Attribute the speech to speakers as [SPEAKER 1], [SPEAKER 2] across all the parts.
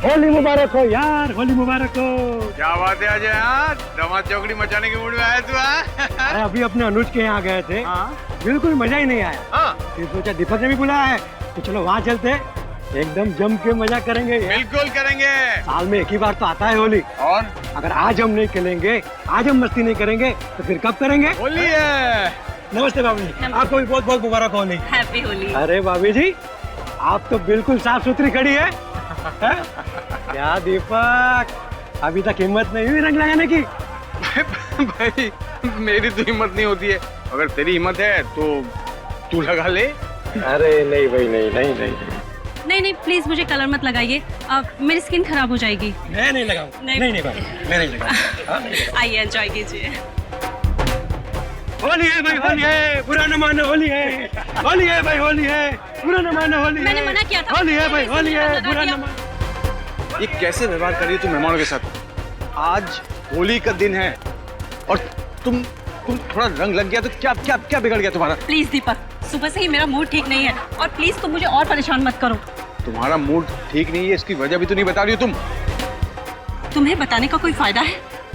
[SPEAKER 1] होली मुबारक हो यार, होली मुबारक हो।
[SPEAKER 2] क्या बात है अजय, यार धमाल चौकड़ी मचाने के मूड में आया तू?
[SPEAKER 1] अरे अभी अपने अनुज के यहाँ गए थे, बिल्कुल मजा ही नहीं आया। फिर सोचा दीपक ने भी बुलाया है तो चलो वहाँ चलते, एकदम जम के मजा करेंगे।
[SPEAKER 2] बिल्कुल करेंगे,
[SPEAKER 1] साल में एक ही बार तो आता है होली।
[SPEAKER 2] और
[SPEAKER 1] अगर आज हम नहीं खेलेंगे, आज हम मस्ती नहीं करेंगे तो फिर कब करेंगे?
[SPEAKER 2] होली है।
[SPEAKER 1] नमस्ते भाभी जी, आपको भी बहुत बहुत मुबारक होली।
[SPEAKER 3] हैप्पी होली।
[SPEAKER 1] अरे भाभी जी, आप तो बिल्कुल साफ सुथरी खड़ी है। क्या दीपक, अभी तक हिम्मत नहीं हुई रंग लगाने की?
[SPEAKER 2] भाई मेरी तो हिम्मत नहीं होती है, अगर तेरी हिम्मत है तो तू लगा ले।
[SPEAKER 1] अरे नहीं भाई, नहीं नहीं नहीं
[SPEAKER 3] नहीं नहीं प्लीज मुझे कलर मत लगाइए, मेरी स्किन खराब हो जाएगी।
[SPEAKER 1] मैं नहीं लगाऊंगा। नहीं नहीं भाई, मैं नहीं लगाऊंगा।
[SPEAKER 3] आइए एंजॉय कीजिए।
[SPEAKER 1] होली है भाई, होली है, बुरा न मानो, होली है, होली है भाई, होली है, बुरा न मानो, होली है।
[SPEAKER 3] मैंने मना किया था।
[SPEAKER 1] होली है भाई, होली है, बुरा न मानो।
[SPEAKER 2] ये कैसे व्यवहार कर रही है तू मेहमानों के साथ? आज होली का दिन है और तुम थोड़ा रंग लग गया तो क्या क्या क्या बिगड़ गया तुम्हारा?
[SPEAKER 3] प्लीज दीपक, सुबह से ही मेरा मूड ठीक नहीं है और प्लीज तुम मुझे और परेशान मत करो।
[SPEAKER 2] तुम्हारा मूड ठीक नहीं है, इसकी वजह भी तो नहीं बता रही हो तुम।
[SPEAKER 3] तुम्हें बताने का कोई फायदा है?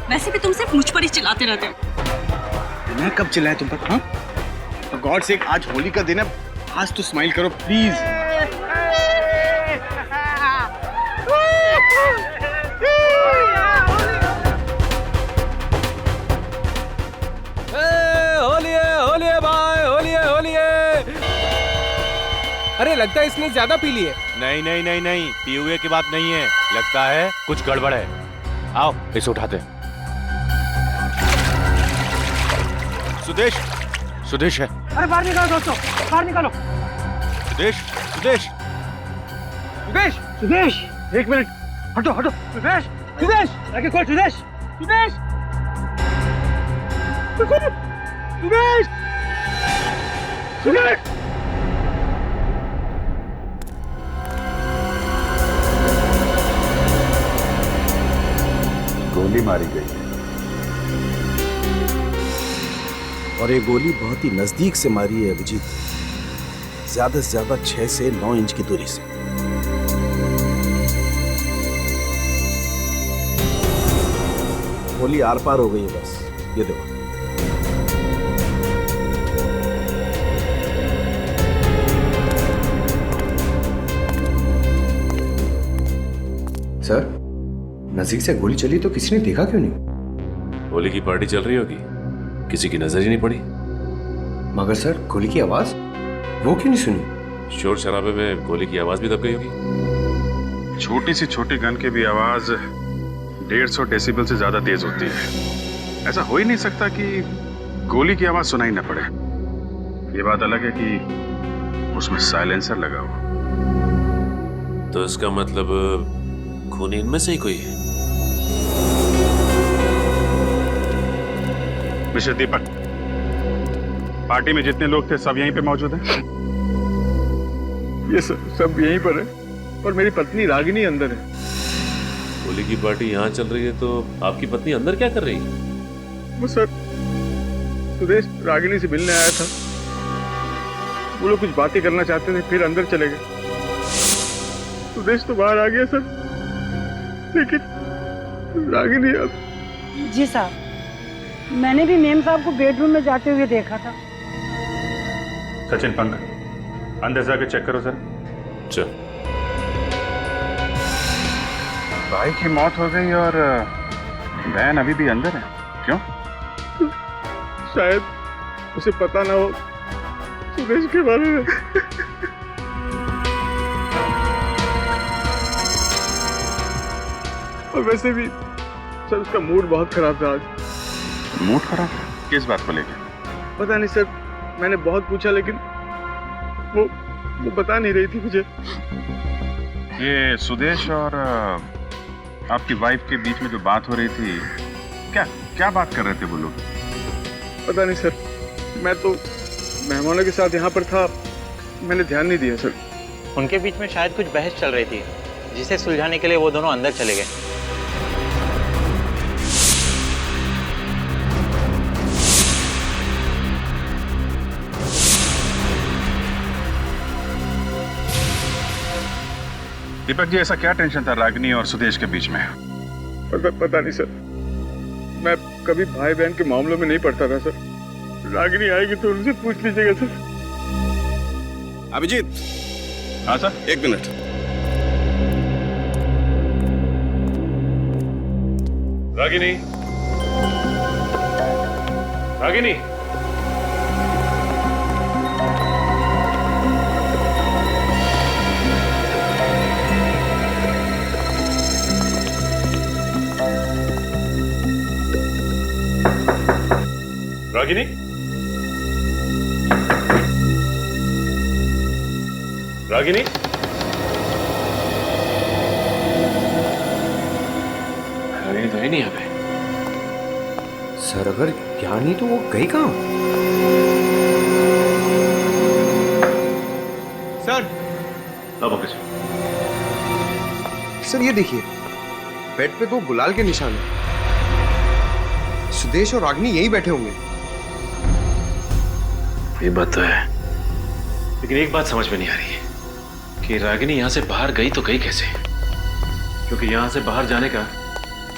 [SPEAKER 3] वैसे भी तुम सिर्फ मुझ पर ही चिल्लाते रहते हो।
[SPEAKER 2] मैं कब चिल्लाया तुम पर? हाँ, तो गॉड से आज होली का दिन है, आज तो स्माइल करो प्लीज।
[SPEAKER 4] होली है भाई, होली है। अरे लगता है इसने ज्यादा पी ली है।
[SPEAKER 5] नहीं नहीं नहीं नहीं, पिए हुए की बात नहीं है, लगता है कुछ गड़बड़ है। आओ इसे उठाते हैं। सुदेश है।
[SPEAKER 1] अरे बाहर निकालो दोस्तों, बाहर निकालो।
[SPEAKER 5] सुदेश
[SPEAKER 1] सुदेश, एक मिनट, हटो हटो। सुदेश, आगे खोल। सुदेश,
[SPEAKER 6] गोली मारी गई है और ये गोली बहुत ही नजदीक से मारी है अभिजीत, ज्यादा से ज्यादा 6 से 9 इंच की दूरी से। गोली आर पार हो गई है बस, ये देखो।
[SPEAKER 7] सर, नजदीक से गोली चली तो किसी ने देखा क्यों नहीं?
[SPEAKER 5] होली की पार्टी चल रही होगी, किसी की नजर ही नहीं पड़ी।
[SPEAKER 7] मगर सर, गोली की आवाज वो क्यों नहीं सुनी?
[SPEAKER 5] शोर शराबे में गोली की आवाज भी दब गई होगी।
[SPEAKER 8] छोटी सी छोटी गन की भी आवाज 150 डेसिबल से ज्यादा तेज होती है। ऐसा हो ही नहीं सकता कि गोली की आवाज सुनाई न पड़े। ये बात अलग है कि उसमें साइलेंसर लगा हुआ।
[SPEAKER 5] तो इसका मतलब खून इनमें से ही कोई है।
[SPEAKER 8] मिस्टर दीपक, पार्टी में जितने लोग थे सब यहीं पे मौजूद हैं?
[SPEAKER 2] ये सब यहीं पर है और मेरी पत्नी रागिनी अंदर है।
[SPEAKER 5] होली की पार्टी यहाँ चल रही है तो आपकी पत्नी अंदर क्या कर रही है?
[SPEAKER 2] वो सर, सुदेश रागिनी से मिलने आया था, वो लोग कुछ बातें करना चाहते थे, फिर अंदर चले गए। सुदेश तो बाहर आ गया सर, लेकिन रागिनी अब।
[SPEAKER 9] जी साहब, मैंने भी मेम साहब को बेडरूम में जाते हुए देखा था।
[SPEAKER 8] सचिन, पंकज, अंदर जाके चेक करो सर।
[SPEAKER 5] चल।
[SPEAKER 8] भाई की मौत हो गई और बहन अभी भी अंदर है, क्यों?
[SPEAKER 2] शायद उसे पता ना हो सुदेश के बारे में। और वैसे भी सर, उसका मूड बहुत खराब था आज।
[SPEAKER 8] मूड खराब है? किस बात को लेकर?
[SPEAKER 2] पता नहीं सर, मैंने बहुत पूछा लेकिन वो बता नहीं रही थी मुझे।
[SPEAKER 8] ये सुदेश और आपकी वाइफ के बीच में जो बात हो रही थी, क्या बात कर रहे थे वो लोग?
[SPEAKER 2] पता नहीं सर, मैं तो मेहमानों के साथ यहाँ पर था, मैंने ध्यान नहीं दिया सर।
[SPEAKER 10] उनके बीच में शायद कुछ बहस चल रही थी, जिसे सुलझाने के लिए वो दोनों अंदर चले गए।
[SPEAKER 8] दीपक जी, ऐसा क्या टेंशन था रागिनी और सुदेश के बीच में?
[SPEAKER 2] पता नहीं सर, मैं कभी भाई बहन के मामलों में नहीं पड़ता था सर। रागिनी आएगी तो उनसे पूछ लीजिएगा सर।
[SPEAKER 6] अभिजीत,
[SPEAKER 8] हाँ सर।
[SPEAKER 6] 1 मिनट।
[SPEAKER 8] रागिनी, रागिनी, रागिनी, रागिनी,
[SPEAKER 7] रागिनी तो है नहीं यहाँ पे। सर अगर यहाँ नहीं तो वो गई कहाँ?
[SPEAKER 4] सर,
[SPEAKER 8] अब ओके सर।
[SPEAKER 7] सर ये देखिए, बेड पे 2 गुलाल के निशान हैं। सुदेश और रागिनी यहीं बैठे होंगे।
[SPEAKER 11] ये बात तो है, लेकिन एक बात समझ में नहीं आ रही है कि रागिनी यहाँ से बाहर गई तो गई कैसे? क्योंकि यहाँ से बाहर जाने का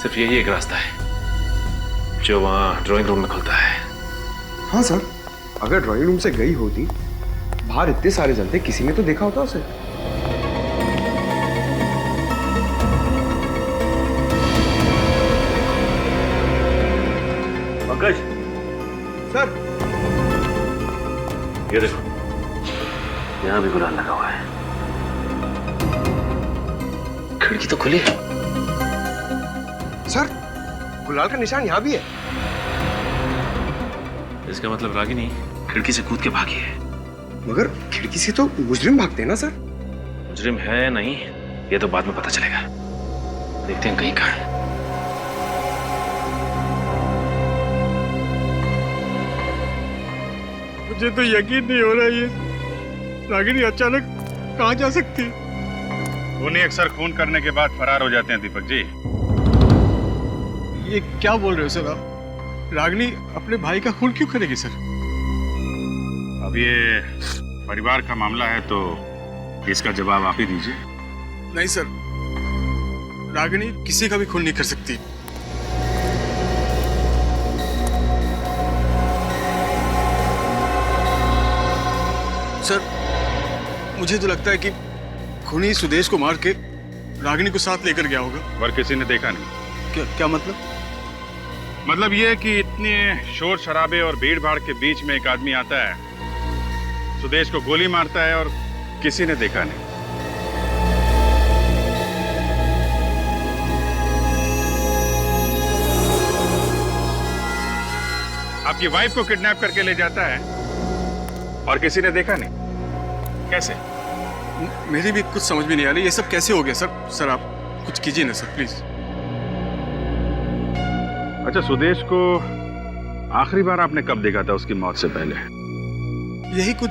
[SPEAKER 11] सिर्फ यही एक रास्ता है जो वहाँ ड्राइंग रूम में खुलता है।
[SPEAKER 7] हाँ सर, अगर ड्राइंग रूम से गई होती, बाहर इतने सारे जन थे, किसी ने तो देखा होता उसे।
[SPEAKER 11] पंकज,
[SPEAKER 7] सर
[SPEAKER 11] ये देखो, यहाँ भी गुलाल लगा हुआ है। खिड़की तो खुली है।
[SPEAKER 7] सर, गुलाल का निशान यहाँ भी है।
[SPEAKER 11] इसका मतलब रागिनी खिड़की से कूद के भागी है।
[SPEAKER 7] मगर खिड़की से तो मुजरिम भागते हैं ना सर?
[SPEAKER 11] मुजरिम है या नहीं, ये तो बाद में पता चलेगा। देखते हैं कहीं कहाँ है।
[SPEAKER 2] मुझे तो यकीन नहीं हो रहा ये रागिनी अचानक कहाँ जा सकती है।
[SPEAKER 8] खूनी अक्सर खून करने के बाद फरार हो जाते हैं दीपक जी।
[SPEAKER 2] ये क्या बोल रहे हो सर आप? रागिनी अपने भाई का खून क्यों करेगी सर?
[SPEAKER 8] अब ये परिवार का मामला है तो इसका जवाब आप ही दीजिए।
[SPEAKER 2] नहीं सर, रागिनी किसी का भी खून नहीं कर सकती। सर, मुझे तो लगता है कि खूनी सुदेश को मार के रागिनी को साथ लेकर गया होगा।
[SPEAKER 8] पर किसी ने देखा नहीं।
[SPEAKER 2] क्या मतलब?
[SPEAKER 8] मतलब ये कि इतने शोर शराबे और भीड़ भाड़ के बीच में एक आदमी आता है, सुदेश को गोली मारता है और किसी ने देखा नहीं। आपकी वाइफ को किडनैप करके ले जाता है और किसी ने देखा नहीं। कैसे?
[SPEAKER 2] मेरी भी कुछ समझ में नहीं आ रही, ये सब कैसे हो गया सर? सर आप कुछ कीजिए ना सर, प्लीज।
[SPEAKER 8] अच्छा, सुदेश को आखिरी बार आपने कब देखा था उसकी मौत से पहले?
[SPEAKER 2] यही कुछ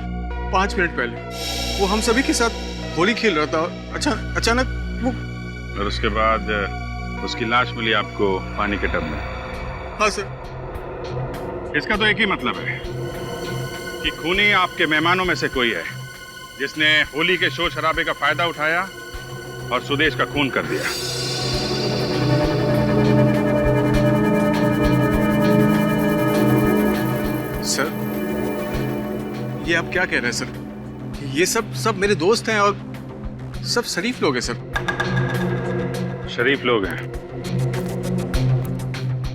[SPEAKER 2] 5 मिनट पहले। वो हम सभी के साथ होली खेल रहा था। अच्छा, अचानक वो।
[SPEAKER 8] और उसके बाद उसकी लाश मिली आपको पानी के टब में?
[SPEAKER 2] हाँ सर।
[SPEAKER 8] इसका तो एक ही मतलब है कि खूनी आपके मेहमानों में से कोई है जिसने होली के शोर शराबे का फायदा उठाया और सुदेश का खून कर दिया।
[SPEAKER 2] सर, ये आप क्या कह रहे हैं सर? ये सब मेरे दोस्त हैं और सब शरीफ लोग हैं सर।
[SPEAKER 8] शरीफ लोग हैं।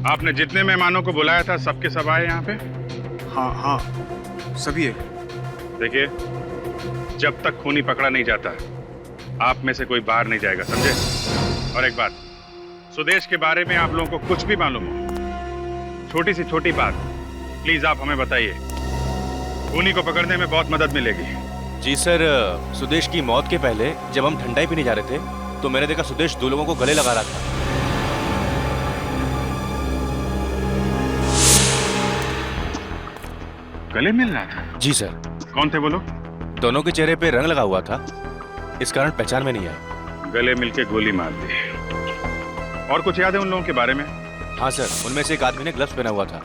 [SPEAKER 8] आपने जितने मेहमानों को बुलाया था सबके सब आए यहाँ पे?
[SPEAKER 2] हाँ, सभी है।
[SPEAKER 8] देखिए, जब तक खूनी पकड़ा नहीं जाता आप में से कोई बाहर नहीं जाएगा, समझे? और एक बात, सुदेश के बारे में आप लोगों को कुछ भी मालूम हो, छोटी सी छोटी बात, प्लीज आप हमें बताइए। खूनी को पकड़ने में बहुत मदद मिलेगी।
[SPEAKER 5] जी सर, सुदेश की मौत के पहले जब हम ठंडाई पीने जा रहे थे तो मैंने देखा सुदेश 2 लोगों को गले लगा रहा था।
[SPEAKER 8] गले मिल रहा था?
[SPEAKER 5] जी सर।
[SPEAKER 8] कौन थे वो लोग?
[SPEAKER 5] दोनों के चेहरे पे रंग लगा हुआ था, इस कारण पहचान में नहीं आया।
[SPEAKER 8] गले मिलके गोली मार दी। और कुछ याद है उन लोगों के बारे में?
[SPEAKER 5] हाँ सर, उनमें से एक आदमी ने ग्लव्स पहना हुआ था।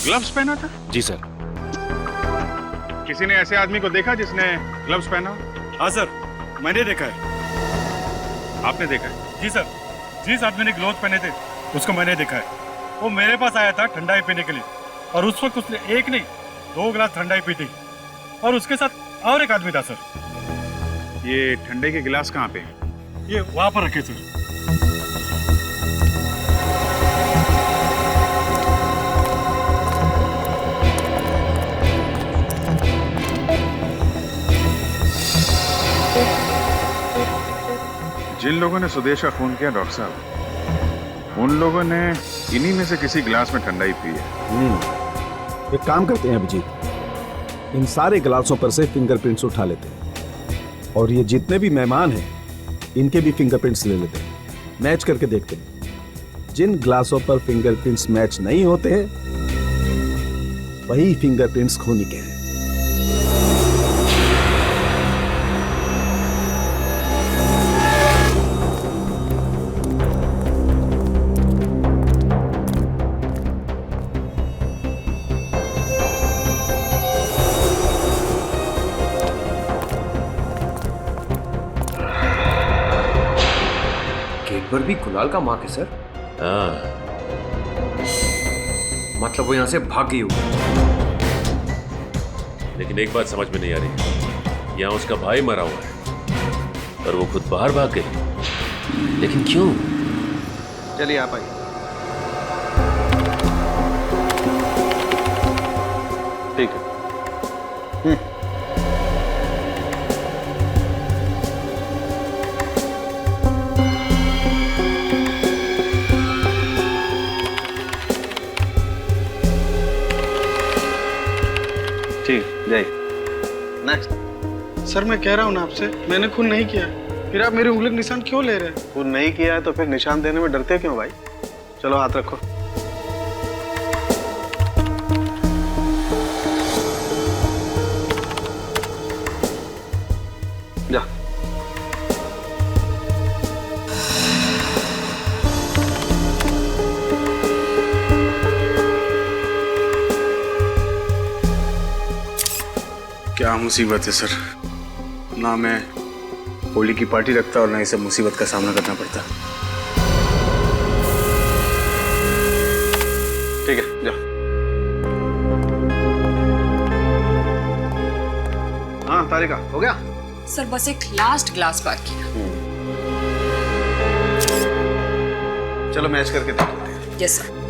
[SPEAKER 8] ग्लव्स पहना था?
[SPEAKER 5] जी सर।
[SPEAKER 8] किसी ने ऐसे आदमी को देखा जिसने ग्लव्स पहना?
[SPEAKER 2] हाँ सर, मैंने देखा है।
[SPEAKER 8] आपने देखा है?
[SPEAKER 2] जी सर, जिस आदमी ने ग्लोव पहने थे उसको मैंने देखा है। वो मेरे पास आया था ठंडाई पीने के लिए और उस वक्त उसने एक नहीं 2 गिलास ठंडाई पी थी और उसके साथ और एक आदमी था सर।
[SPEAKER 8] ये ठंडे के गिलास कहाँ पे हैं?
[SPEAKER 2] ये वहां पर रखे सर।
[SPEAKER 8] जिन लोगों ने सुदेश का खून किया डॉक्टर साहब, उन लोगों ने इन्हीं में से किसी गिलास में ठंडाई पी है।
[SPEAKER 6] एक काम करते हैं अभिजीत, इन सारे गिलासों पर से फिंगरप्रिंट्स उठा लेते हैं और ये जितने भी मेहमान हैं इनके भी फिंगरप्रिंट्स ले लेते हैं, मैच करके देखते हैं। जिन गिलासों पर फिंगरप्रिंट्स मैच नहीं होते हैं वही फिंगरप्रिंट्स खूनी के हैं।
[SPEAKER 7] पर भी कुणाल का मार्क है सर।
[SPEAKER 11] हाँ,
[SPEAKER 7] मतलब वो यहाँ से भाग गई होगी।
[SPEAKER 11] लेकिन एक बात समझ में नहीं आ रही, यहाँ उसका भाई मरा हुआ है और वो खुद बाहर भाग गई, लेकिन क्यों?
[SPEAKER 7] चलिए आप आइए। ठीक है।
[SPEAKER 2] नेक्स्ट। सर मैं कह रहा हूँ ना आपसे, मैंने खून नहीं किया, फिर आप मेरी उंगली का निशान क्यों ले रहे हैं? खून नहीं किया है तो फिर निशान देने में डरते क्यों भाई? चलो हाथ रखो। जा।
[SPEAKER 8] क्या मुसीबत है सर, ना मैं होली की पार्टी रखता और ना इसे मुसीबत का सामना करना पड़ता। ठीक है जाओ।
[SPEAKER 7] हाँ तारिका, हो गया?
[SPEAKER 3] सर बस एक लास्ट ग्लास बाकी है।
[SPEAKER 7] चलो मैच करके देखते हैं।
[SPEAKER 3] Yes sir.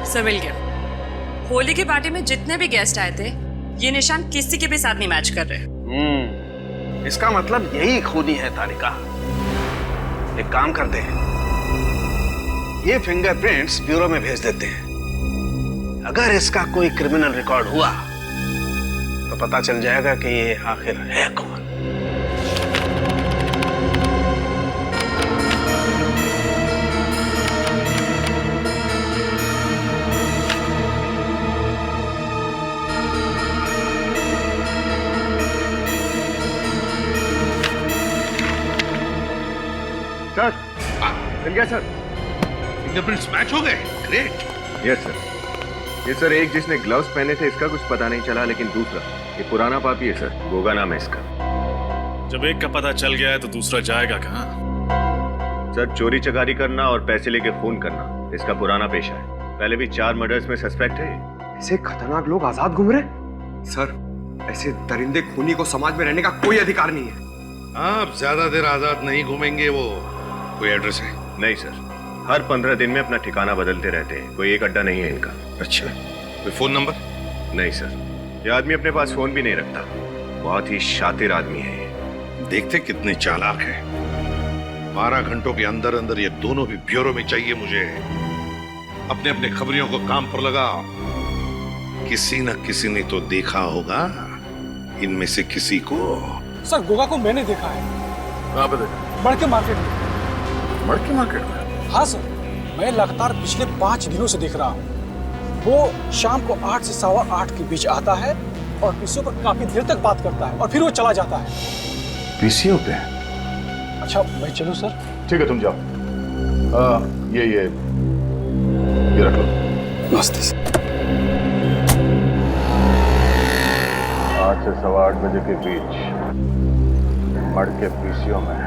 [SPEAKER 3] सर मिल गया। होली की पार्टी में जितने भी गेस्ट आए थे ये निशान किसी के भी साथ नहीं मैच कर रहे।
[SPEAKER 7] इसका मतलब यही खूनी है तारिका। एक काम करते हैं, ये फिंगरप्रिंट्स ब्यूरो में भेज देते हैं। अगर इसका कोई क्रिमिनल रिकॉर्ड हुआ तो पता चल जाएगा कि ये आखिर है कौन।
[SPEAKER 2] सर मिल गया सर।
[SPEAKER 8] फिंगरप्रिंट्स मैच हो गए। ग्रेट।
[SPEAKER 12] Yes sir. ये सर एक जिसने ग्लव्स पहने थे इसका कुछ पता नहीं चला, लेकिन दूसरा ये पुराना पापी है सर, गोगा नाम है इसका।
[SPEAKER 8] जब एक का पता चल गया है तो दूसरा जाएगा कहाँ?
[SPEAKER 12] सर चोरी चकारी करना और पैसे लेके खून करना इसका पुराना पेशा है। पहले भी 4 मर्डर्स में सस्पेक्ट है।
[SPEAKER 7] ऐसे खतरनाक लोग आजाद घूम रहे? सर ऐसे दरिंदे खूनी को समाज में रहने का कोई अधिकार नहीं है।
[SPEAKER 8] आप ज्यादा देर आजाद नहीं घूमेंगे। वो कोई एड्रेस है?
[SPEAKER 12] नहीं सर, हर 15 दिन में अपना ठिकाना बदलते रहते हैं, कोई एक अड्डा नहीं है इनका।
[SPEAKER 8] अच्छा, कोई फोन नंबर?
[SPEAKER 12] नहीं सर, ये आदमी अपने पास फोन भी नहीं रखता। बहुत ही शातिर आदमी है ये।
[SPEAKER 8] देखते कितने चालाक है। 12 घंटों के अंदर अंदर ये दोनों भी ब्यूरो में चाहिए मुझे। अपने अपने खबरियों को काम पर लगाओ। किसी न किसी ने तो देखा होगा इनमें से किसी को।
[SPEAKER 1] सर गोगा को मैंने देखा है।
[SPEAKER 8] कहाँ पे देखा?
[SPEAKER 1] मड़के मार्केट में।
[SPEAKER 8] मड़के मार्केट में?
[SPEAKER 1] हाँ सर, मैं लगातार पिछले 5 दिनों से देख रहा हूँ।
[SPEAKER 13] वो शाम को 8 से 8:15 के बीच आता है और पीसीओ पर काफी देर तक बात करता है और फिर वो चला जाता है।
[SPEAKER 8] पीसीओ पे?
[SPEAKER 13] अच्छा मैं चलूं सर?
[SPEAKER 8] ठीक है तुम जाओ। ये रख लो।
[SPEAKER 13] नमस्ते सर।
[SPEAKER 8] 8 से 8:15 बजे के बीच मड़ के पीसीओ में।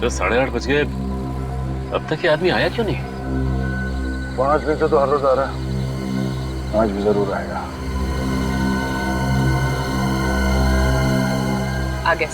[SPEAKER 11] तो 8:30 बज गए, अब तक ये आदमी आया क्यों नहीं?
[SPEAKER 8] 5 दिन से तो हर रोज आ रहा है, आज भी जरूर आएगा।
[SPEAKER 3] आगे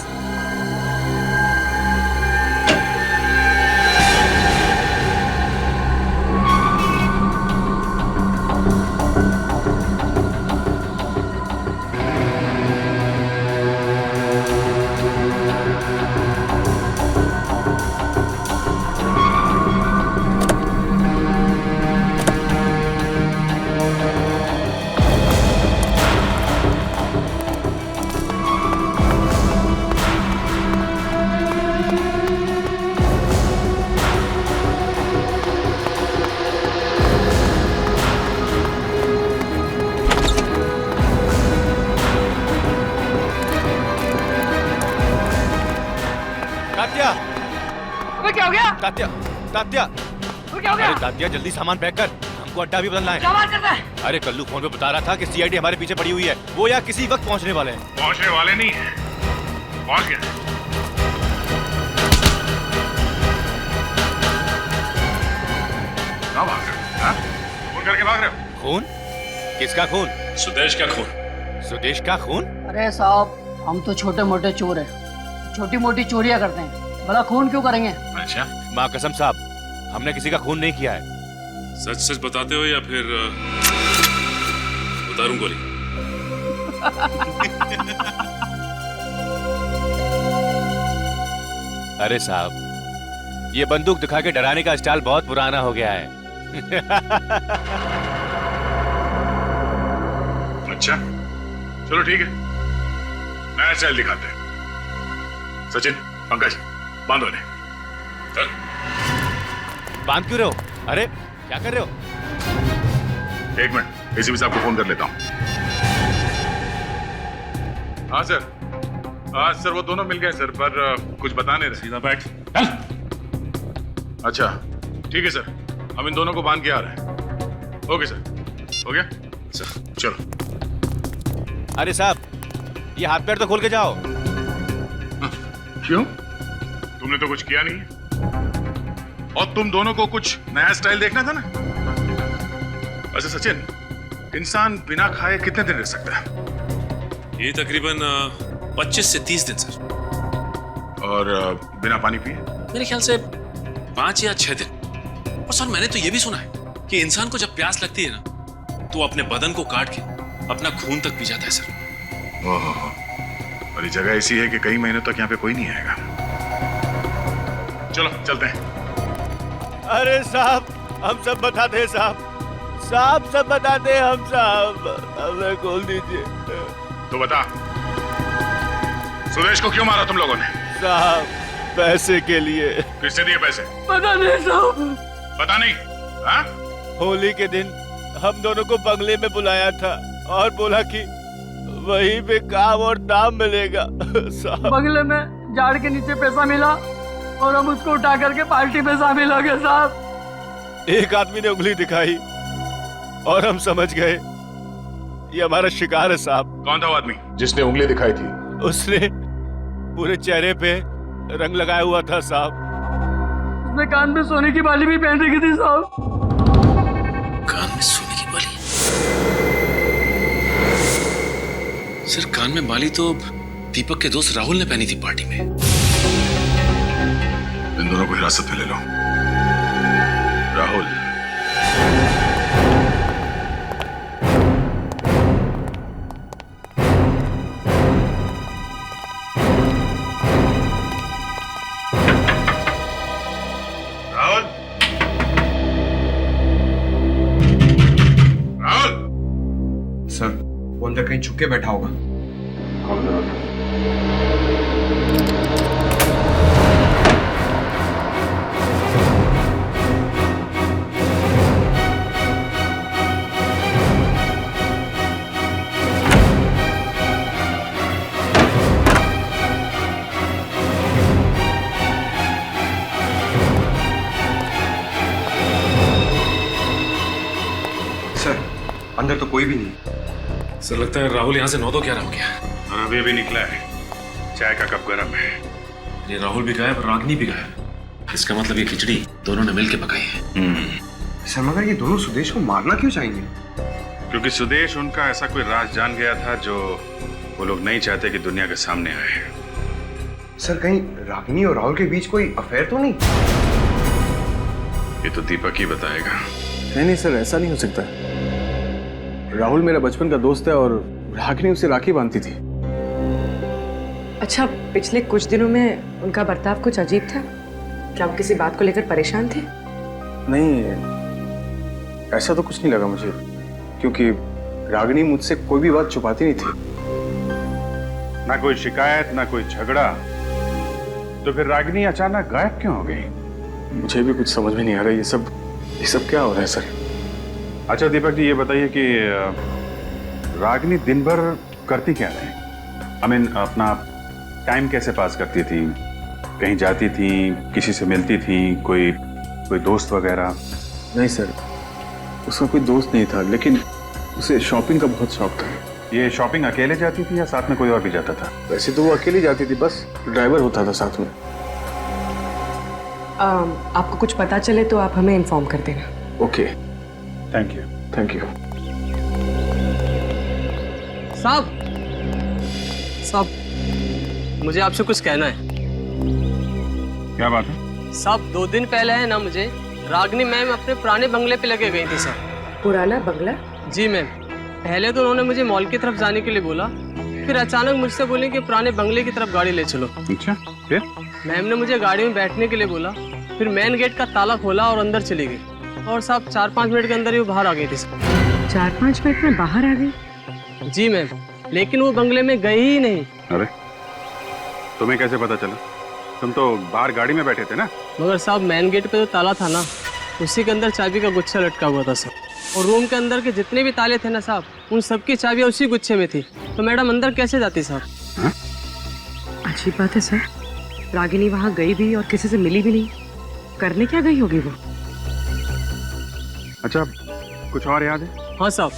[SPEAKER 5] तात्या,
[SPEAKER 1] अबे क्या हो गया?
[SPEAKER 5] तात्या, तात्या,
[SPEAKER 1] अबे क्या हो गया?
[SPEAKER 5] अरे तात्या जल्दी सामान पैक कर, हमको अड्डा भी बदलना
[SPEAKER 1] क्या
[SPEAKER 5] है।
[SPEAKER 1] बात करता है?
[SPEAKER 5] अरे कल्लू फोन पे बता रहा था कि सीआईडी हमारे पीछे पड़ी हुई है, वो यार किसी वक्त पहुंचने वाले हैं।
[SPEAKER 8] पहुंचने वाले नहीं है, पहुंच गए। कहाँ भाग रहे हो? हाँ? फोन करके भाग रहे हो?
[SPEAKER 5] खून? किसका खून?
[SPEAKER 11] सुदेश का खून।
[SPEAKER 5] सुदेश का खून?
[SPEAKER 9] अरे साहब हम तो छोटे मोटे चोर हैं, छोटी मोटी चोरियां करते हैं, भला खून क्यों करेंगे?
[SPEAKER 11] अच्छा,
[SPEAKER 5] माँ कसम साहब, हमने किसी का खून नहीं किया है।
[SPEAKER 11] सच सच बताते हो या फिर उतारूं गोली?
[SPEAKER 5] अरे साहब, ये बंदूक दिखा के डराने का स्टाइल बहुत पुराना हो गया है।
[SPEAKER 8] अच्छा, चलो ठीक है, नया स्टाइल दिखाते हैं। सचिन, पंकज, बांधो इन्हें। चल।
[SPEAKER 5] बांध क्यों रहे हो? अरे क्या कर रहे हो?
[SPEAKER 8] 1 मिनट, एसीपी साहब को फोन कर लेता हूँ। हाँ सर, आज सर वो दोनों मिल गए सर, पर कुछ बता नहीं रहे।
[SPEAKER 11] सीधा बैठ।
[SPEAKER 8] अच्छा ठीक है सर, हम इन दोनों को बांध के आ रहे हैं। ओके सर, हो गया सर, चलो।
[SPEAKER 5] अरे साहब, ये हाथ पैर तो खोल के जाओ।
[SPEAKER 8] क्यों? तुमने तो कुछ किया नहीं है। और तुम दोनों को कुछ नया स्टाइल देखना था ना। अच्छा सचिन, इंसान बिना खाए कितने दिन रह सकता है?
[SPEAKER 11] ये तकरीबन 25 से 30 दिन सर।
[SPEAKER 8] और बिना पानी पिए?
[SPEAKER 11] मेरे ख्याल से 5 या 6 दिन। और सर मैंने तो ये भी सुना है कि इंसान को जब प्यास लगती है ना, तो अपने बदन को काट के अपना खून तक पी जाता है सर।
[SPEAKER 8] ओहो, और ये जगह ऐसी है कि कई महीनों तक यहाँ पे कोई नहीं आएगा। चलो चलते हैं।
[SPEAKER 5] अरे साहब, हम सब बताते हैं साहब, साहब सब बताते हैं हम साहब, हमें खोल दीजिए।
[SPEAKER 8] तो बता, सुदेश को क्यों मारा तुम लोगों ने?
[SPEAKER 5] साहब पैसे के लिए।
[SPEAKER 8] किसने दिए पैसे?
[SPEAKER 9] पता नहीं साहब।
[SPEAKER 8] पता नहीं? हाँ?
[SPEAKER 5] होली के दिन हम दोनों को बंगले में बुलाया था और बोला कि वहीं पे काम और दाम मिलेगा। साहब
[SPEAKER 9] बंगले में झाड़ के नीचे पैसा मिला और हम उसको उठा करके पार्टी में शामिल हो गए साहब।
[SPEAKER 5] एक आदमी ने उंगली दिखाई और हम समझ गए ये हमारा शिकार है साहब।
[SPEAKER 8] कौन था वो आदमी जिसने उंगली दिखाई थी?
[SPEAKER 5] उसने पूरे चेहरे पे रंग लगाया हुआ था साहब।
[SPEAKER 9] उसने कान में सोने की बाली भी पहन रखी थी साहब।
[SPEAKER 11] कान में सोने की बाली? सर कान में बाली तो दीपक के दोस्त राहुल ने पहनी थी पार्टी में।
[SPEAKER 8] इन दोनों को हिरासत में ले लो। राहुल, राहुल, राहुल।
[SPEAKER 14] सर, वो वो अंदर कहीं छुप के बैठा होगा। अंदर तो कोई भी नहीं।
[SPEAKER 11] सर लगता है राहुल यहाँ से 9-11 हो गया।
[SPEAKER 8] और अभी अभी निकला है, चाय का कप गर्म है।
[SPEAKER 11] ये राहुल भी गायब, रागनी भी गायब। इसका मतलब ये खिचड़ी दोनों ने मिलके पकाई है।
[SPEAKER 14] सर मगर ये दोनों सुदेश को मारना क्यों चाहेंगे?
[SPEAKER 8] क्योंकि सुदेश उनका ऐसा कोई राज जान गया था जो वो लोग नहीं चाहते कि दुनिया के सामने आए।
[SPEAKER 14] सर कहीं रागिनी और राहुल के बीच कोई अफेयर तो नहीं?
[SPEAKER 8] ये तो दीपक ही बताएगा।
[SPEAKER 13] नहीं सर, ऐसा नहीं हो सकता। राहुल मेरा बचपन का दोस्त है और रागिनी उसे राखी बांधती थी।
[SPEAKER 15] अच्छा, पिछले कुछ दिनों में उनका बर्ताव कुछ अजीब था। क्या वो किसी बात को लेकर परेशान थे?
[SPEAKER 13] नहीं, ऐसा तो कुछ नहीं लगा मुझे, क्योंकि रागिनी मुझसे कोई भी बात छुपाती नहीं थी।
[SPEAKER 8] ना कोई शिकायत, ना कोई झगड़ा, तो फिर रागिनी अचानक गायब क्यों हो गई?
[SPEAKER 13] मुझे भी कुछ समझ में नहीं आ रहा। ये सब क्या हो रहा है सर?
[SPEAKER 8] अच्छा दीपक जी, ये बताइए कि रागिनी दिन भर करती क्या थी? I mean, अपना टाइम कैसे पास करती थी? कहीं जाती थी, किसी से मिलती थी, कोई दोस्त वगैरह?
[SPEAKER 13] नहीं सर, उसका कोई दोस्त नहीं था, लेकिन उसे शॉपिंग का बहुत शौक था।
[SPEAKER 8] ये शॉपिंग अकेले जाती थी या साथ में कोई और भी जाता था?
[SPEAKER 13] वैसे तो वो अकेली जाती थी, बस ड्राइवर होता था साथ में।
[SPEAKER 15] आपको कुछ पता चले तो आप हमें इन्फॉर्म कर देना।
[SPEAKER 13] Okay,
[SPEAKER 8] thank you.
[SPEAKER 13] Thank you.
[SPEAKER 16] साहब, मुझे आपसे कुछ कहना है।
[SPEAKER 8] क्या बात है?
[SPEAKER 16] साहब, 2 दिन पहले है ना, मुझे रागिनी मैम अपने पुराने बंगले पे लगे गई थी सर।
[SPEAKER 15] पुराना बंगला?
[SPEAKER 16] जी मैम। पहले तो उन्होंने मुझे मॉल की तरफ जाने के लिए बोला, फिर अचानक मुझसे बोले कि पुराने बंगले की तरफ गाड़ी ले चलो।
[SPEAKER 8] अच्छा, फिर?
[SPEAKER 16] मैम ने मुझे गाड़ी में बैठने के लिए बोला, फिर मेन गेट का ताला खोला और अंदर चली गई। और साहब 4-5 मिनट के अंदर ही वो बाहर आ गई थी सर।
[SPEAKER 15] 4-5 मिनट में बाहर आ गई?
[SPEAKER 16] जी मैम, लेकिन वो बंगले में गई ही नहीं।
[SPEAKER 8] अरे, तुम्हें कैसे पता चला? तुम तो बाहर गाड़ी में बैठे थे ना?
[SPEAKER 16] मगर साहब मेन गेट पे जो ताला था ना, उसी के अंदर चाबी का गुच्छा लटका हुआ था सर। और रूम के अंदर के जितने भी ताले थे ना साहब, उन सबकी चाबियां उसी गुच्छे में थी। तो मैडम अंदर कैसे जाती साहब?
[SPEAKER 15] अजीब बात है सर, रागिनी वहाँ गई भी और किसी से मिली भी नहीं। करने क्या गई होगी वो?
[SPEAKER 8] अच्छा, कुछ और याद है?
[SPEAKER 16] हाँ साहब,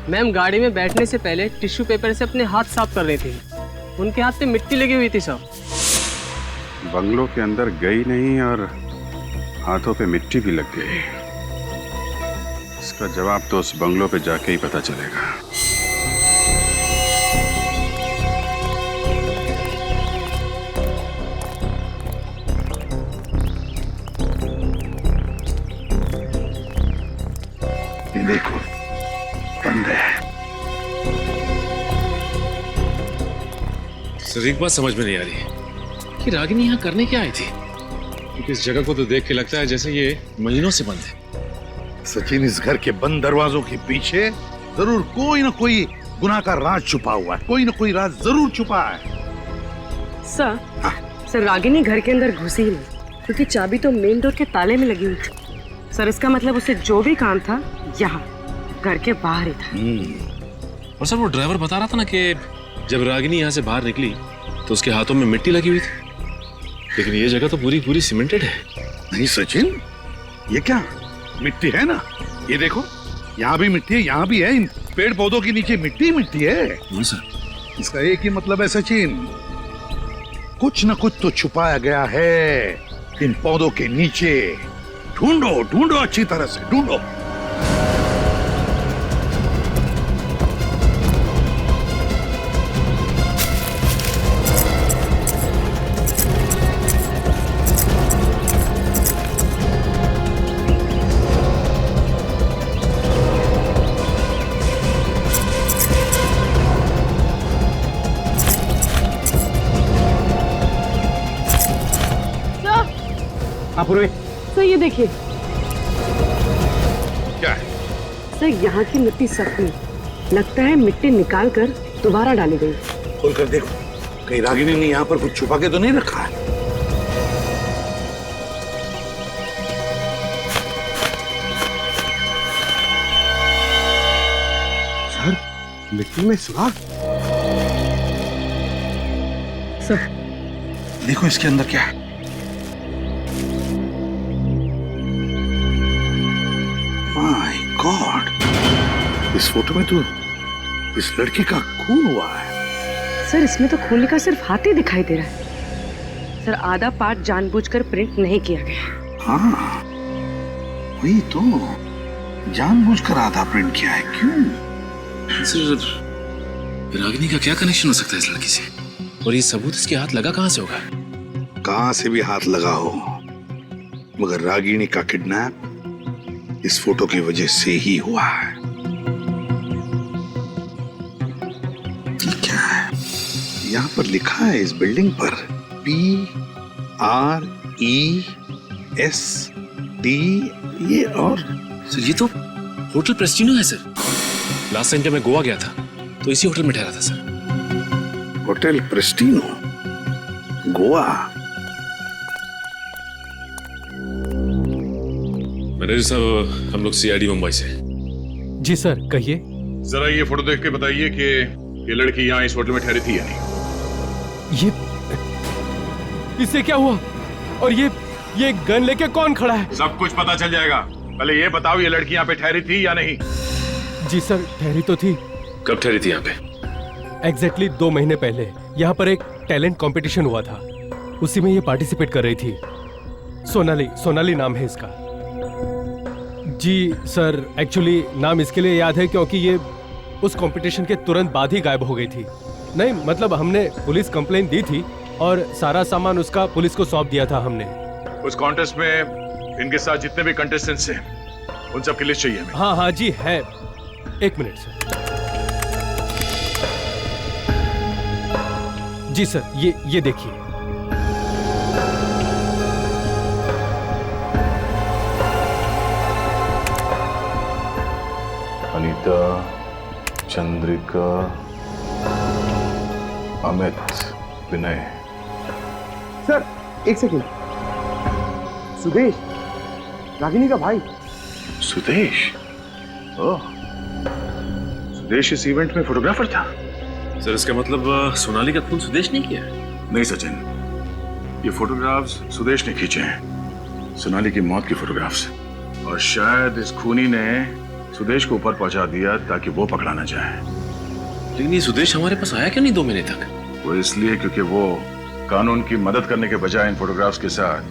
[SPEAKER 16] मैम गाड़ी में बैठने से पहले टिश्यू पेपर से अपने हाथ साफ कर रही थी। उनके हाथ पे मिट्टी लगी हुई थी साहब।
[SPEAKER 8] बंगलों के अंदर गई नहीं और हाथों पे मिट्टी भी लग गई। इसका जवाब तो उस बंगलों पे जाके ही पता चलेगा।
[SPEAKER 7] ये देखो, बंद है।
[SPEAKER 11] सर एक बात समझ में नहीं आ रही कि रागिनी यहाँ करने क्या आई थी, क्योंकि इस जगह को तो देख के लगता है जैसे ये महीनों से बंद है।
[SPEAKER 17] सचिन, इस घर के बंद दरवाजों के पीछे जरूर कोई ना कोई गुनाह का राज छुपा हुआ है। कोई ना कोई राज जरूर छुपा है।
[SPEAKER 15] सर रागिनी घर के अंदर घुसी ही नहीं, क्योंकि चाबी तो मेन डोर के ताले में लगी हुई थी। सर इसका मतलब उसे जो भी काम था यहाँ घर के बाहर ही था।
[SPEAKER 11] और सर वो ड्राइवर बता रहा था ना कि जब रागिनी यहाँ से बाहर निकली तो उसके हाथों में मिट्टी लगी हुई थी, लेकिन ये जगह तो पूरी सीमेंटेड है।
[SPEAKER 17] नहीं सचिन, ये क्या मिट्टी है ना? ये देखो, यहाँ भी मिट्टी है, यहाँ भी है। इन पेड़ पौधों के नीचे मिट्टी है।
[SPEAKER 11] हाँ सर।
[SPEAKER 17] इसका एक ही मतलब है सचिन, कुछ न कुछ तो छुपाया गया है इन पौधों के नीचे। ढूंढो अच्छी तरह से ढूंढो।
[SPEAKER 15] सर ये देखिए,
[SPEAKER 17] क्या है?
[SPEAKER 15] सर यहाँ की मिट्टी सख्त नहीं, लगता है मिट्टी निकाल कर दोबारा डाली गई।
[SPEAKER 17] खोल कर देखो, कहीं रागिनी ने यहाँ पर कुछ छुपा के तो नहीं रखा है।
[SPEAKER 14] सर, मिट्टी में सुराख।
[SPEAKER 15] सर
[SPEAKER 17] देखो इसके अंदर क्या है। माय गॉड, इस फोटो में तो इस लड़की का खून हुआ है।
[SPEAKER 15] सर इसमें तो खून का सिर्फ हाथ ही दिखाई दे रहा है। सर आधा पार्ट जानबूझकर प्रिंट नहीं किया गया।
[SPEAKER 17] हाँ, वही तो, जानबूझकर आधा प्रिंट किया है। क्यों?
[SPEAKER 11] सर, रागिनी का क्या कनेक्शन हो सकता है इस लड़की से? और ये सबूत इसके हाथ लगा कहां से होगा?
[SPEAKER 17] कहां से भी हाथ लगा हो, मगर रागिनी का किडनैप इस फोटो की वजह से ही हुआ है। ये क्या है? यहाँ पर लिखा है इस बिल्डिंग पर PREST, ये और
[SPEAKER 11] सर ये तो होटल प्रेस्टिनो है सर। लास्ट टाइम जब मैं गोवा गया था तो इसी होटल में ठहरा था सर।
[SPEAKER 17] होटल प्रेस्टिनो, गोवा।
[SPEAKER 11] मैनेजर साहब, हम लोग CID मुंबई से।
[SPEAKER 4] जी सर, कहिए।
[SPEAKER 8] जरा ये फोटो देख के बताइए कि ये लड़की यहाँ इस होटल में ठहरी थी या नहीं।
[SPEAKER 4] इससे क्या हुआ? और ये गन लेके कौन खड़ा है?
[SPEAKER 8] सब कुछ पता चल जाएगा। पहले ये बताओ, ये लड़की यहाँ पे ठहरी थी या नहीं?
[SPEAKER 4] जी सर, ठहरी तो थी।
[SPEAKER 11] कब ठहरी थी यहाँ पे?
[SPEAKER 4] एग्जैक्टली 2 महीने पहले यहाँ पर एक टैलेंट कंपटीशन हुआ था, उसी में ये पार्टिसिपेट कर रही थी। सोनाली नाम है इसका। जी सर, एक्चुअली नाम इसके लिए याद है क्योंकि ये उस कंपटीशन के तुरंत बाद ही गायब हो गई थी। नहीं मतलब हमने पुलिस कंप्लेंट दी थी और सारा सामान उसका पुलिस को सौंप दिया था हमने।
[SPEAKER 8] उस कॉन्टेस्ट में इनके साथ जितने भी कंटेस्टेंट्स हैं उन सब की लिस्ट चाहिए हमें।
[SPEAKER 4] हाँ जी है। 1 मिनट सर। जी सर, ये देखिए।
[SPEAKER 17] अनीता, चंद्रिका, अमित, विनय।
[SPEAKER 14] सर एक सेकंड, सुदेश, रागिनी का भाई।
[SPEAKER 8] सुदेश? ओह, सुदेश इस इवेंट में फोटोग्राफर था।
[SPEAKER 11] सर इसका मतलब सोनाली का खून सुदेश नहीं किया?
[SPEAKER 8] नहीं सचिन, ये फोटोग्राफ्स सुदेश ने खींचे हैं, सोनाली की मौत की फोटोग्राफ्स। और शायद इस खूनी ने सुदेश को ऊपर पहुंचा दिया ताकि वो पकड़ा ना जाए।
[SPEAKER 11] लेकिन ये सुदेश हमारे पास आया क्यों नहीं 2 महीने तक?
[SPEAKER 8] वो इसलिए क्योंकि वो कानून की मदद करने के बजाय इन फोटोग्राफ्स के साथ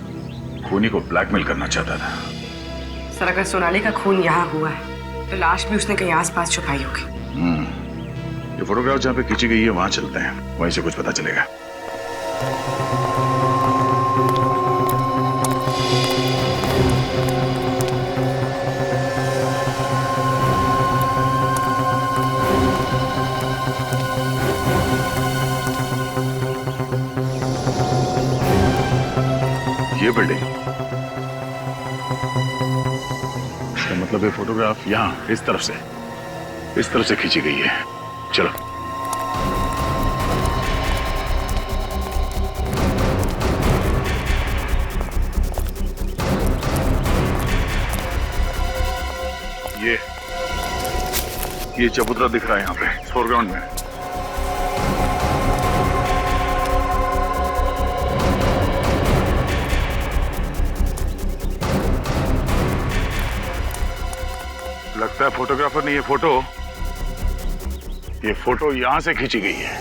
[SPEAKER 8] खूनी को ब्लैकमेल करना चाहता था।
[SPEAKER 15] सर अगर सोनाली का खून यहाँ हुआ है तो लाश भी उसने कहीं आसपास छुपाई होगी।
[SPEAKER 8] ये फोटोग्राफ जहाँ पे खींची गई है वहां चलते हैं, वहीं से कुछ पता चलेगा। ये बिल्डिंग, इसका मतलब ये फोटोग्राफ यहाँ इस तरफ से खींची गई है। चलो ये चबूतरा दिख रहा है यहाँ पे फोरग्राउंड में। लगता है फोटोग्राफर ने ये फोटो यहां से खींची गई है।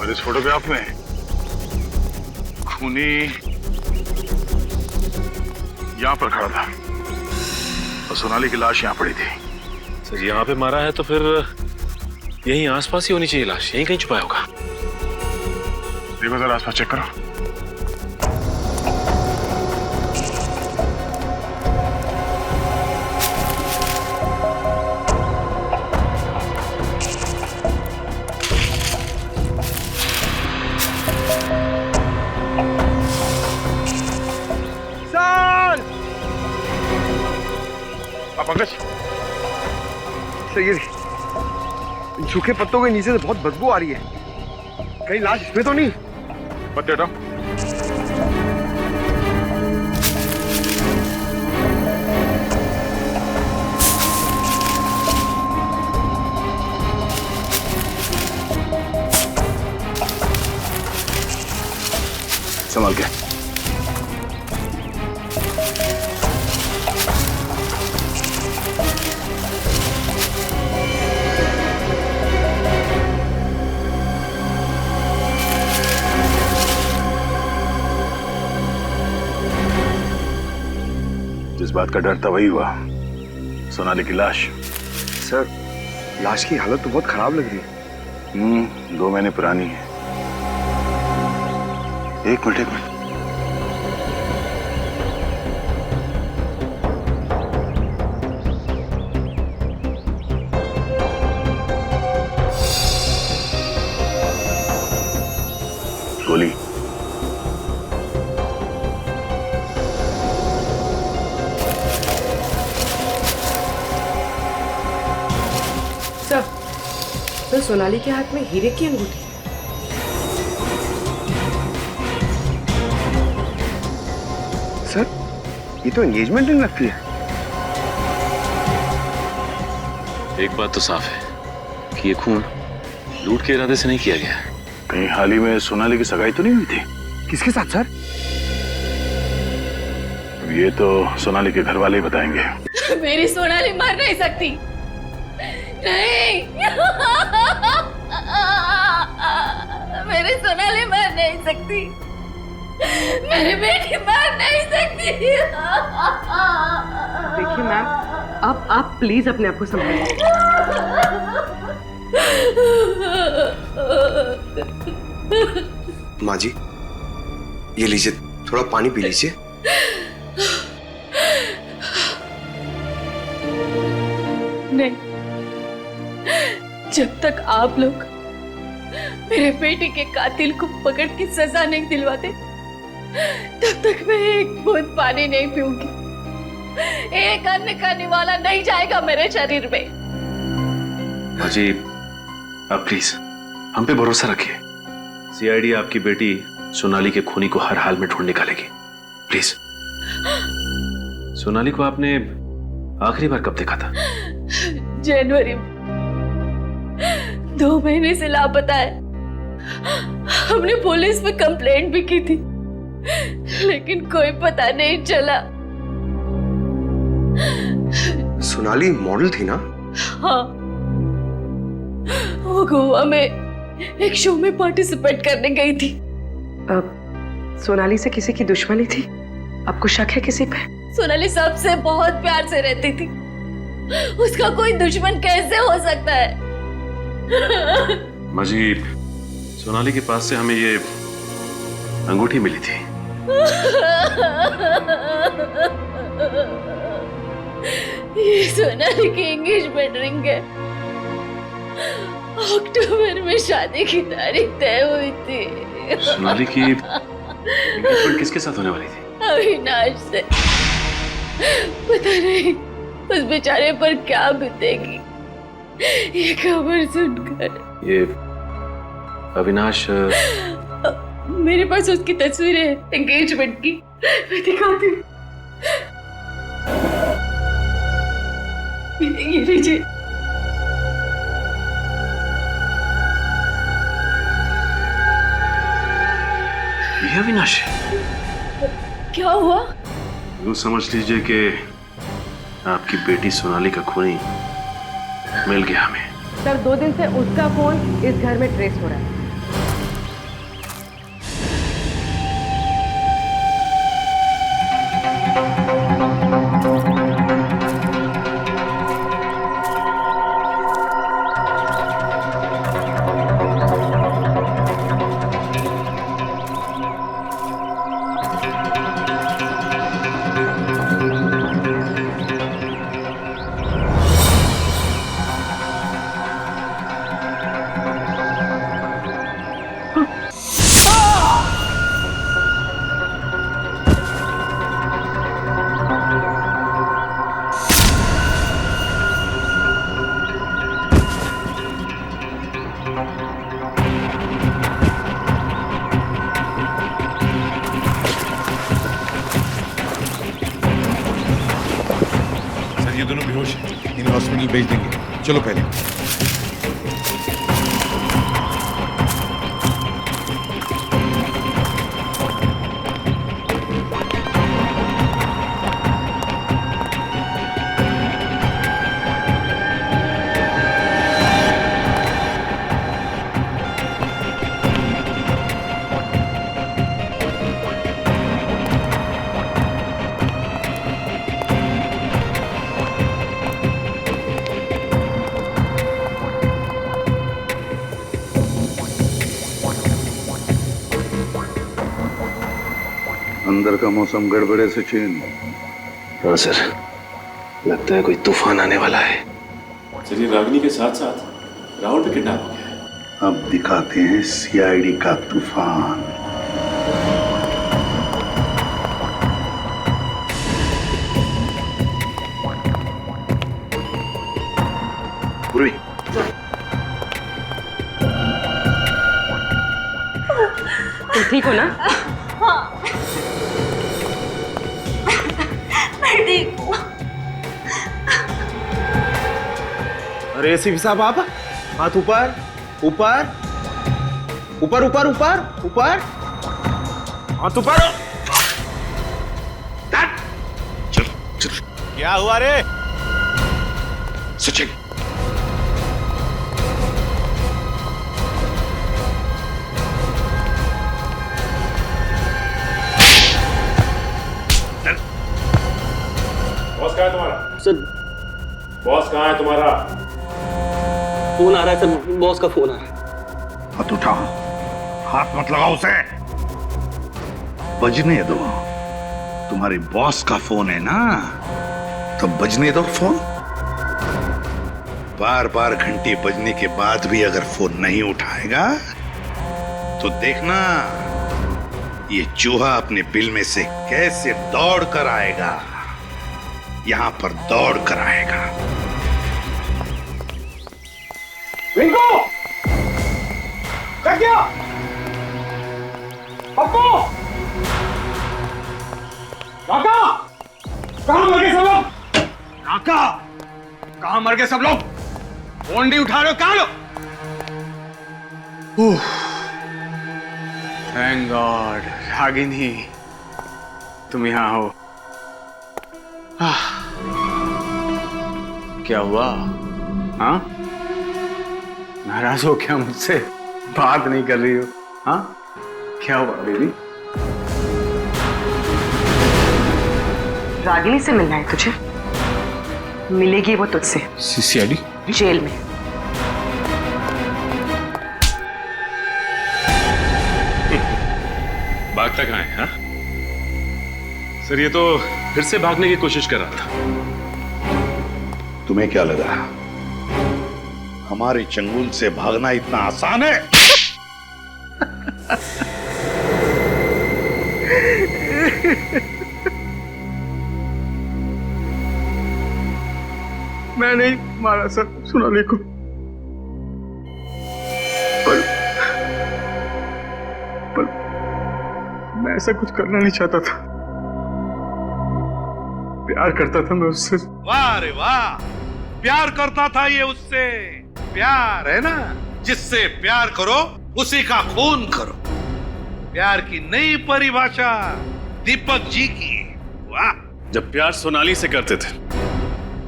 [SPEAKER 8] और इस फोटोग्राफ में खूनी यहां पर खड़ा था और सोनाली की लाश यहां पड़ी थी।
[SPEAKER 11] सर यहाँ पे मारा है तो फिर यहीं आसपास ही होनी चाहिए लाश, यहीं कहीं छुपाया होगा।
[SPEAKER 8] देखो जरा आसपास चेक करो। पंकज
[SPEAKER 14] सर ये इन सूखे पत्तों के नीचे से बहुत बदबू आ रही है। कहीं लाश इसमें तो नहीं?
[SPEAKER 8] पत्ते हटाओ।
[SPEAKER 6] संभाल के।
[SPEAKER 17] जिस बात का डर था वही हुआ, सोनाली की लाश।
[SPEAKER 14] सर लाश की हालत तो बहुत खराब लग रही है।
[SPEAKER 17] 2 महीने पुरानी है। एक मिनट। गोली।
[SPEAKER 15] सर, तो सोनाली के हाथ में हीरे की अंगूठी।
[SPEAKER 14] सर ये तो एंगेजमेंट रिंग लगती है।
[SPEAKER 11] एक बात तो साफ है कि ये खून लूट के इरादे से नहीं किया गया।
[SPEAKER 17] कहीं हाल ही में सोनाली की सगाई तो नहीं हुई थी?
[SPEAKER 14] किसके साथ सर?
[SPEAKER 17] ये तो सोनाली के घर वाले ही बताएंगे।
[SPEAKER 18] मेरी सोनाली मर नहीं सकती। नहीं मेरी सोनाली मर नहीं सकती। मेरी बेटी मर नहीं सकती।
[SPEAKER 15] देखिए मैम, आप प्लीज अपने आप को संभालिए।
[SPEAKER 14] माँ जी ये लीजिए, थोड़ा पानी पी लीजिए।
[SPEAKER 18] नहीं, जब तक आप लोग मेरे बेटे के कातिल को पकड़ के सजा नहीं दिलवाते तब तक मैं एक बूंद पानी नहीं पीऊंगी। एक अन्न का निवाला नहीं जाएगा मेरे शरीर में।
[SPEAKER 11] जी आप प्लीज हम पे भरोसा रखिए। सीआईडी आपकी बेटी सोनाली के खूनी को हर हाल में ढूंढ निकालेगी। प्लीज। सोनाली को आपने आखिरी बार कब देखा था?
[SPEAKER 18] जनवरी में। 2 महीने से लापता है। हमने पुलिस में कंप्लेंट भी की थी लेकिन कोई पता नहीं चला।
[SPEAKER 14] सोनाली मॉडल थी ना?
[SPEAKER 18] हाँ, वो गोवा में एक शो में पार्टिसिपेट करने गई थी।
[SPEAKER 15] अब सोनाली से किसी की दुश्मनी थी? आपको शक है किसी पे?
[SPEAKER 18] सोनाली सबसे बहुत प्यार से रहती थी। उसका कोई दुश्मन कैसे हो सकता है?
[SPEAKER 11] मजीब, सोनाली के पास से हमें ये अंगूठी मिली थी।
[SPEAKER 18] ये सोनाली की एंगेजमेंट रिंग है। अक्टूबर में शादी की तारीख तय हुई थी।
[SPEAKER 11] सोनाली की एंगेजमेंट किसके साथ होने वाली थी?
[SPEAKER 18] अविनाश से। पता नहीं उस बेचारे पर क्या बीतेगी ये खबर सुनकर।
[SPEAKER 11] ये अविनाश
[SPEAKER 18] मेरे पास उसकी तस्वीरें हैं एंगेजमेंट की, मैं दिखाती हूँ। ये लीजिए।
[SPEAKER 11] ये अविनाश
[SPEAKER 18] क्या हुआ?
[SPEAKER 11] यूं समझ लीजिए कि आपकी बेटी सोनाली का खूनी मिल गया हमें।
[SPEAKER 15] सर 2 दिन से उसका फोन इस घर में ट्रेस हो रहा है।
[SPEAKER 17] ये दोनों बेहोश हैं। इन्हें हॉस्पिटल भेज देंगे। चलो पहले। अंदर का मौसम गड़बड़े सचिन।
[SPEAKER 12] हाँ सर, लगता है कोई तूफान आने वाला है।
[SPEAKER 11] चलिए, रागिनी के साथ साथ राहुल भी किडनैप हो गया है।
[SPEAKER 17] अब दिखाते हैं सीआईडी का तूफान।
[SPEAKER 7] पूर्वी,
[SPEAKER 15] तुम ठीक हो ना?
[SPEAKER 18] हाँ, मैं ठीक हूँ।
[SPEAKER 5] अरे एसीपी साहब, आप हाथ ऊपर ऊपर ऊपर ऊपर ऊपर ऊपर, हाथ ऊपर। क्या हुआ रे
[SPEAKER 17] सचिन?
[SPEAKER 11] बॉस कहाँ है तुम्हारा?
[SPEAKER 16] सर,
[SPEAKER 11] बॉस कहाँ है तुम्हारा?
[SPEAKER 16] फोन आ रहा है सर, बॉस का फोन आ रहा है।
[SPEAKER 17] हाथ उठा, हाथ मत लगाओ उसे। बजने दो, तुम्हारे बॉस का फोन है ना, तो बजने दो फोन। बार बार घंटी बजने के बाद भी अगर फोन नहीं उठाएगा तो देखना ये चूहा अपने बिल में से कैसे दौड़ कर आएगा। यहां पर दौड़ कर आएगा।
[SPEAKER 5] रिंकू, क्या किया? पप्पू, काका, कहाँ मर गए सब लोग? काका, कहाँ मर गए सब लोग? फोन नहीं उठा रहे हो, कहाँ लो? थैंक गॉड, रागिनी, तुम यहाँ हो। क्या हुआ? हाँ, नाराज हो क्या मुझसे? बात नहीं कर रही हो? हाँ, क्या हुआ बेबी?
[SPEAKER 15] रागिनी से मिलना है तुझे? मिलेगी वो तुझसे
[SPEAKER 5] सीआईडी
[SPEAKER 15] जेल में।
[SPEAKER 11] भागता कहाँ है? हाँ? सर, ये तो फिर से भागने की कोशिश कर रहा था।
[SPEAKER 17] तुम्हें क्या लगा हमारे चंगुल से भागना इतना आसान है?
[SPEAKER 5] मैं नहीं मारा सर सोनाली को, पर मैं ऐसा कुछ करना नहीं चाहता था। प्यार करता था मैं उससे।
[SPEAKER 17] वाह रे वाह, प्यार करता था ये उससे। प्यार है ना, जिससे प्यार करो उसी का खून करो। प्यार की नई परिभाषा दीपक जी की। वाह।
[SPEAKER 11] जब प्यार सोनाली से करते थे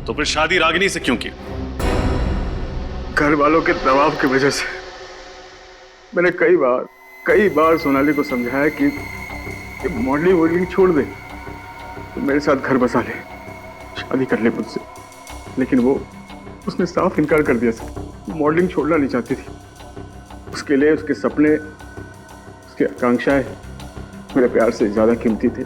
[SPEAKER 11] तो फिर शादी रागिनी से क्यों की?
[SPEAKER 5] घर वालों के दबाव की वजह से। मैंने कई बार सोनाली को समझाया कि मॉडलिंग छोड़ दे, तो मेरे साथ घर बसा ले, शादी कर ले मुझसे, लेकिन उसने साफ इनकार कर दिया सर। मॉडलिंग छोड़ना नहीं चाहती थी। उसके लिए उसके सपने, उसकी आकांक्षाएं मेरे प्यार से ज्यादा कीमती थे।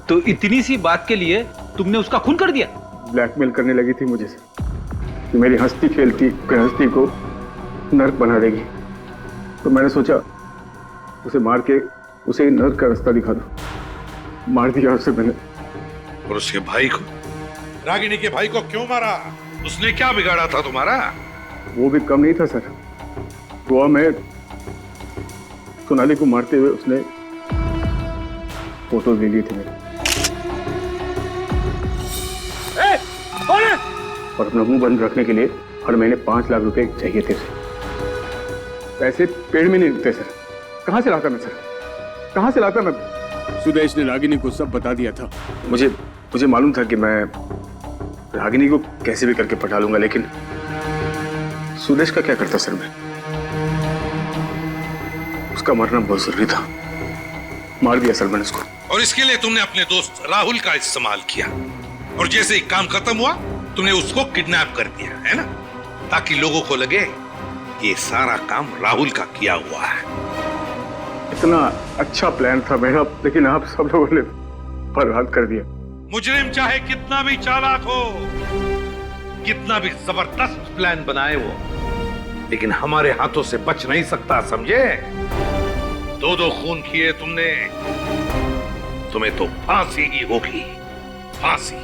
[SPEAKER 19] तो इतनी सी बात के लिए तुमने उसका खून कर दिया?
[SPEAKER 5] ब्लैकमेल करने लगी थी मुझे कि मेरी हंसती खेलती गृहस्थी को नर्क बना देगी। तो मैंने सोचा उसे मार के उसे नर्क का रास्ता दिखा दो। मार दिया उसे मैंने।
[SPEAKER 17] और उसके भाई को, रागिनी के भाई को क्यों मारा? उसने क्या बिगाड़ा था तुम्हारा?
[SPEAKER 5] वो भी कम नहीं था सर। गोवा में सोनाली को मारते हुए उसने फोटो ले ली थी मेरी। और अपना मुंह बंद रखने के लिए हर महीने 5 लाख रुपए चाहिए थे सर। पैसे पेड़ में नहीं उगते सर। कहाँ से लाता मैं सर, कहाँ से लाता मैं? सुदेश ने रागिनी को सब बता दिया था। मुझे मालूम था कि मैं रागिनी को कैसे भी करके पटा लूंगा, लेकिन सुदेश का क्या करता सर मैं? उसका मरना बहुत जरूरी था, मार दिया सर मैंने उसको।
[SPEAKER 17] और इसके लिए तुमने अपने दोस्त राहुल का इस्तेमाल किया, और जैसे ही काम खत्म हुआ तुमने उसको किडनैप कर दिया, है ना? ताकि लोगों को लगे कि ये सारा काम राहुल का किया हुआ है।
[SPEAKER 5] इतना अच्छा प्लान था मेरा, लेकिन आप सब लोगों ने बर्बाद कर दिया।
[SPEAKER 17] मुजरिम चाहे कितना भी चालाक हो, कितना भी जबरदस्त प्लान बनाए वो, लेकिन हमारे हाथों से बच नहीं सकता, समझे? 2 खून किए तुमने, तुम्हें तो फांसी ही होगी, फांसी।